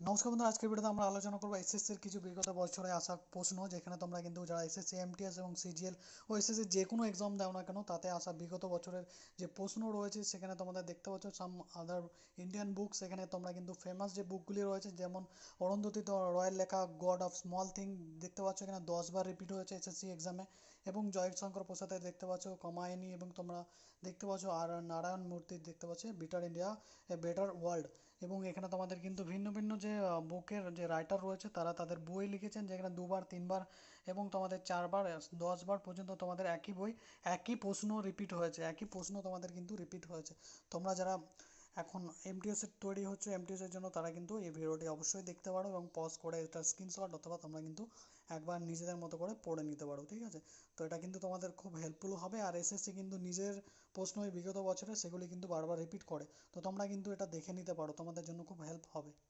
নমস্কার বন্ধুরা, আজকের ভিডিওতে আমরা আলোচনা করব এসএসসির কিছু বিগত বছরে আসা প্রশ্ন, যেখানে তোমরা কিন্তু যারা এসএসসি এমটিএস এবং সিজিএল ও এসএসসি যে কোনো এক্সাম দাও না কেন তাতে আসা বিগত বছরের যে প্রশ্ন রয়েছে সেখানে তোমাদের দেখতে পাচ্ছ সাম আদার ইন্ডিয়ান বুকস। এখানে তোমরা কিন্তু ফেমাস যে বুকগুলি রয়েছে, যেমন অরুন্ধতী রয়ের লেখা গড অফ স্মল থিং দেখতে পাচ্ছ, এখানে 10 বার রিপিট হয়েছে এসএসসি এক্সামে। এবং জয়শঙ্কর প্রসাদের দেখতে পাচ্ছ কমায়নি, এবং তোমরা দেখতে পাচ্ছ আর নারায়ণ মূর্তির দেখতে পাচ্ছ bitter India a better world. এবং এখানে তোমাদের কিন্তু ভিন্ন ভিন্ন যে বুকের যে রাইটার রয়েছে তারা তাদের বই লিখেছেন, যেখানে দুবার তিনবার এবং তোমাদের 4 বার 10 বার পর্যন্ত তোমাদের একই বই, একই প্রশ্ন রিপিট হয়েছে, একই প্রশ্ন তোমাদের কিন্তু রিপিট হয়েছে। তোমরা যারা এখন এমটিএস এর তৈরি হচ্ছে এমটিএস এর জন্য, তারা কিন্তু এই ভিডিওটি অবশ্যই দেখতে পারো এবং পজ করে এটা স্ক্রিনশট অথবা তোমরা কিন্তু একবার নিজেদের মতো করে পড়ে নিতে পারো, ঠিক আছে? তো এটা কিন্তু তোমাদের খুব হেল্পফুল হবে। আর এসএসসি কিন্তু নিজের প্রশ্নই বিগত বছরে সেগুলি কিন্তু বারবার রিপিট করে, তো তোমরা কিন্তু এটা দেখে নিতে পারো, তোমাদের জন্য খুব হেল্প হবে।